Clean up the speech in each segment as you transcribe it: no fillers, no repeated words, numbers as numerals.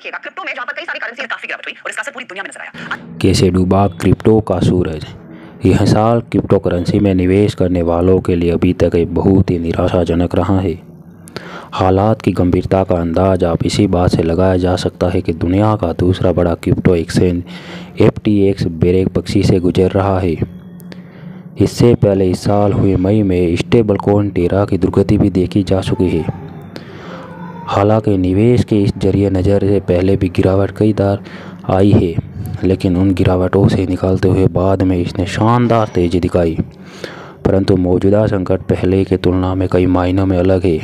देखिएगा क्रिप्टो में, जहां पर कई सारी करेंसी काफी गिरावट हुई और इसका असर पूरी दुनिया में नजर आया। कैसे डूबा क्रिप्टो का सूरज। यह साल क्रिप्टो करेंसी में निवेश करने वालों के लिए अभी तक एक बहुत ही निराशाजनक रहा है। हालात की गंभीरता का अंदाज आप इसी बात से लगाया जा सकता है कि दुनिया का दूसरा बड़ा क्रिप्टो एक्सचेंज FTX बेरबसी से गुजर रहा है। इससे पहले इस साल हुए मई में स्टेबल कॉइन टेरा की दुर्गति भी देखी जा चुकी है। हालांकि निवेश के इस जरिए नज़र से पहले भी गिरावट कई बार आई है, लेकिन उन गिरावटों से निकलते हुए बाद में इसने शानदार तेज़ी दिखाई। परंतु मौजूदा संकट पहले की तुलना में कई मायनों में अलग है,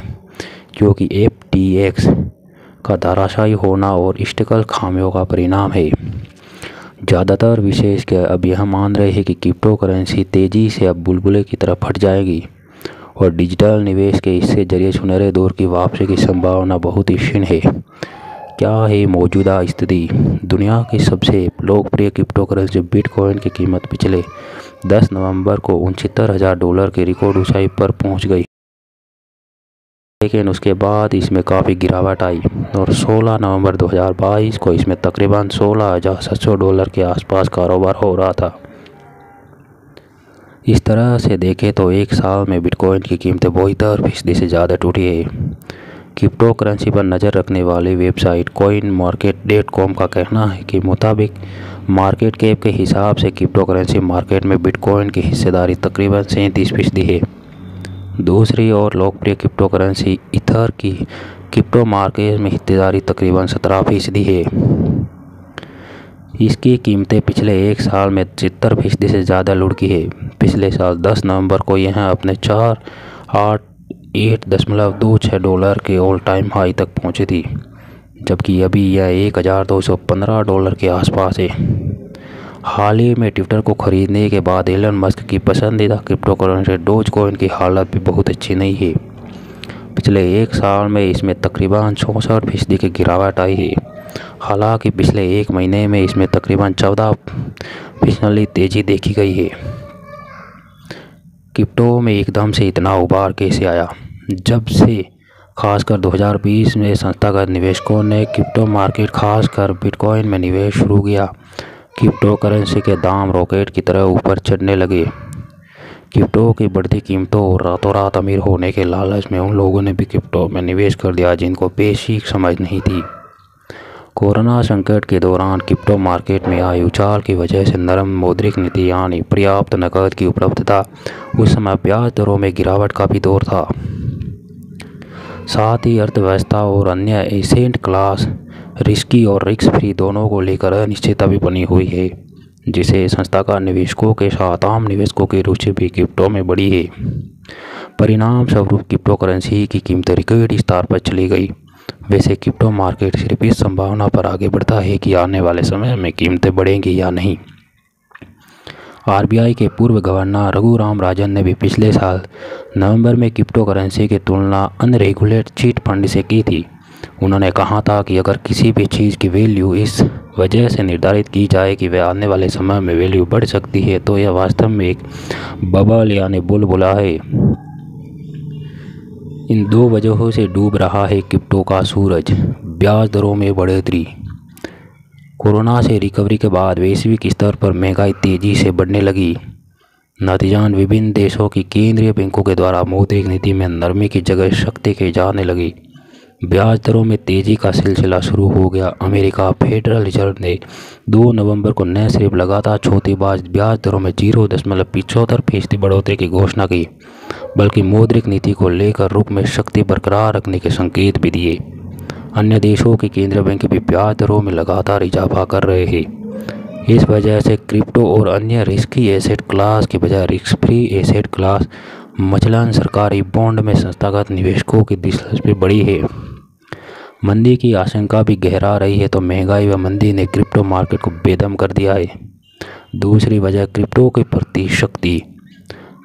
क्योंकि FTX का धराशायी होना और स्टेबल खामियों का परिणाम है। ज़्यादातर विशेषज्ञ अब यह मान रहे हैं कि क्रिप्टो करेंसी तेज़ी से अब बुलबुले की तरफ फट जाएगी और डिजिटल निवेश के इससे जरिए सुनहरे दौर की वापसी की संभावना बहुत ही क्षीण है। क्या है मौजूदा स्थिति। दुनिया की सबसे लोकप्रिय क्रिप्टो करेंसी बिटकॉइन की कीमत पिछले 10 नवंबर को $69,000 की रिकॉर्ड ऊंचाई पर पहुंच गई, लेकिन उसके बाद इसमें काफ़ी गिरावट आई और 16 नवंबर 2022 को इसमें तकरीबन $16,700 के आसपास कारोबार हो रहा था। इस तरह से देखें तो एक साल में बिटकॉइन की कीमतें 72% से ज़्यादा टूटी है। क्रिप्टो करेंसी पर नज़र रखने वाली वेबसाइट coinmarket.com का कहना है कि मुताबिक मार्केट कैप के हिसाब से क्रिप्टो करेंसी मार्केट में बिटकॉइन की हिस्सेदारी तकरीबन 37% है। दूसरी ओर लोकप्रिय क्रिप्टो करेंसी ईथर की क्रिप्टो मार्केट में हिस्सेदारी तकरीबन 17% है। इसकी कीमतें पिछले एक साल में 73% से ज़्यादा लुढ़की है। पिछले साल 10 नवंबर को यह अपने $488.26 के ऑल टाइम हाई तक पहुंची थी, जबकि अभी यह $1,215 के आसपास है। हाल ही में ट्विटर को खरीदने के बाद एलन मस्क की पसंदीदा क्रिप्टो करेंसी डोजकॉइन की हालत भी बहुत अच्छी नहीं है। पिछले एक साल में इसमें तकरीबन 64% की गिरावट आई है। हालांकि पिछले एक महीने में इसमें तकरीबन 14% तेज़ी देखी गई है। क्रिप्टो में एकदम से इतना उबार कैसे आया। जब से खासकर 2020 में संस्थागत निवेशकों ने क्रिप्टो मार्केट खासकर बिटकॉइन में निवेश शुरू किया, क्रिप्टो करेंसी के दाम रॉकेट की तरह ऊपर चढ़ने लगे। क्रिप्टो की बढ़ती कीमतों और रातों रात अमीर होने के लालच में उन लोगों ने भी क्रिप्टो में निवेश कर दिया जिनको बेसिक समझ नहीं थी। कोरोना संकट के दौरान क्रिप्टो मार्केट में आई उछाल की वजह से नरम मौद्रिक नीति यानी पर्याप्त नकद की उपलब्धता, उस समय ब्याज दरों में गिरावट का भी दौर था। साथ ही अर्थव्यवस्था और अन्य एसेट क्लास रिस्की और रिस्क फ्री दोनों को लेकर अनिश्चितता भी बनी हुई है, जिसे संस्थागत निवेशकों के साथ आम निवेशकों की रुचि भी क्रिप्टो में बढ़ी है। परिणाम स्वरूप क्रिप्टो करेंसी की कीमत रिकॉर्ड स्तर पर चली गई। वैसे क्रिप्टो मार्केट सिर्फ इस संभावना पर आगे बढ़ता है कि आने वाले समय में कीमतें बढ़ेंगी या नहीं। RBI के पूर्व गवर्नर रघुराम राजन ने भी पिछले साल नवंबर में क्रिप्टो करेंसी की तुलना अनरेगुलेटेड चीट फंड से की थी। उन्होंने कहा था कि अगर किसी भी चीज़ की वैल्यू इस वजह से निर्धारित की जाए कि वह आने वाले समय में वैल्यू बढ़ सकती है, तो यह वास्तव में एक बबल यानी बुलबुला है। इन दो वजहों से डूब रहा है क्रिप्टो का सूरज। ब्याज दरों में बढ़ोतरी। कोरोना से रिकवरी के बाद वैश्विक स्तर पर महंगाई तेज़ी से बढ़ने लगी। नतीजतन विभिन्न देशों की केंद्रीय बैंकों के द्वारा मौद्रिक नीति में नरमी की जगह सख्ती की जाने लगी। ब्याज दरों में तेज़ी का सिलसिला शुरू हो गया। अमेरिका फेडरल रिजर्व ने 2 नवंबर को न सिर्फ लगातार चौथी बार ब्याज दरों में 0.75% बढ़ोतरी की घोषणा की, बल्कि मौद्रिक नीति को लेकर रुख में शक्ति बरकरार रखने के संकेत भी दिए। अन्य देशों के केंद्रीय बैंक भी ब्याज दरों में लगातार इजाफा कर रहे हैं। इस वजह से क्रिप्टो और अन्य रिस्की एसेट क्लास की बजाय रिस्क फ्री एसेट क्लास मसलन सरकारी बॉन्ड में संस्थागत निवेशकों की दिलचस्पी बढ़ी है। मंदी की आशंका भी गहरा रही है, तो महंगाई व मंदी ने क्रिप्टो मार्केट को बेदम कर दिया है। दूसरी वजह क्रिप्टो के प्रति शक्ति।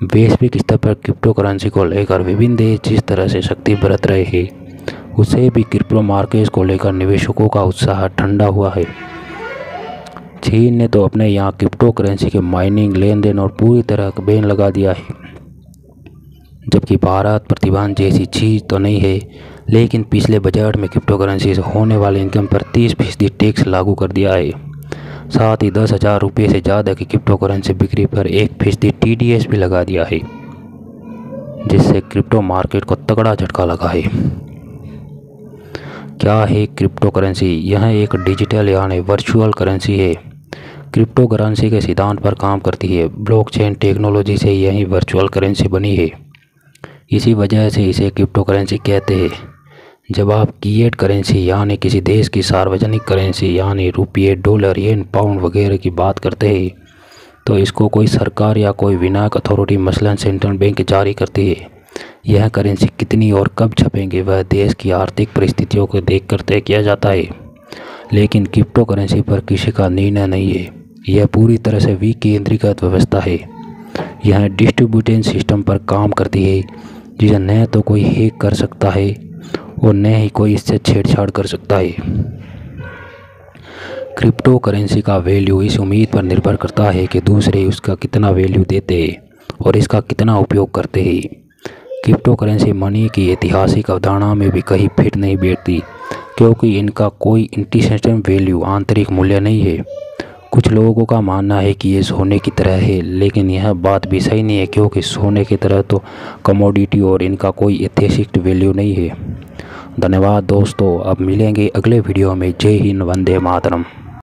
वैश्विक स्तर पर क्रिप्टो करेंसी को लेकर विभिन्न देश जिस तरह से शक्ति बरत रहे हैं, उससे भी क्रिप्टो मार्केट को लेकर निवेशकों का उत्साह ठंडा हुआ है। चीन ने तो अपने यहाँ क्रिप्टो करेंसी के माइनिंग, लेन देन और पूरी तरह बैन लगा दिया है, जबकि भारत प्रतिबंध जैसी चीज़ तो नहीं है, लेकिन पिछले बजट में क्रिप्टो करेंसी से होने वाले इनकम पर 30% टैक्स लागू कर दिया है। साथ ही 10,000 रुपये से ज़्यादा की क्रिप्टो करेंसी बिक्री पर 1% TDS भी लगा दिया है, जिससे क्रिप्टो मार्केट को तगड़ा झटका लगा है। क्या है क्रिप्टो करेंसी? यह एक डिजिटल यानी वर्चुअल करेंसी है। क्रिप्टो करेंसी के सिद्धांत पर काम करती है। ब्लॉकचेन टेक्नोलॉजी से यही वर्चुअल करेंसी बनी है। इसी वजह से इसे क्रिप्टो करेंसी कहते हैं। जब आप फिएट करेंसी यानी किसी देश की सार्वजनिक करेंसी यानी रुपये, डॉलर, येन, पाउंड वगैरह की बात करते हैं, तो इसको कोई सरकार या कोई विनायक अथॉरिटी मसलन सेंट्रल बैंक जारी करती है। यह करेंसी कितनी और कब छपेंगे वह देश की आर्थिक परिस्थितियों को देखकर तय किया जाता है। लेकिन क्रिप्टो करेंसी पर किसी का निर्णय नहीं है। यह पूरी तरह से विकेंद्रीकृत व्यवस्था है। यह डिस्ट्रीब्यूटेड सिस्टम पर काम करती है, जिसे न तो कोई हैक कर सकता है और न ही कोई इससे छेड़छाड़ कर सकता है। क्रिप्टो करेंसी का वैल्यू इस उम्मीद पर निर्भर करता है कि दूसरे उसका कितना वैल्यू देते हैं और इसका कितना उपयोग करते हैं। क्रिप्टो करेंसी मनी की ऐतिहासिक अवधारणा में भी कहीं फिट नहीं बैठती, क्योंकि इनका कोई इंट्रिंसिक वैल्यू, आंतरिक मूल्य नहीं है। कुछ लोगों का मानना है कि ये सोने की तरह है, लेकिन यह बात भी सही नहीं है, क्योंकि सोने की तरह तो कमोडिटी और इनका कोई ऐतिहासिक वैल्यू नहीं है। धन्यवाद दोस्तों, अब मिलेंगे अगले वीडियो में। जय हिंद, वंदे मातरम।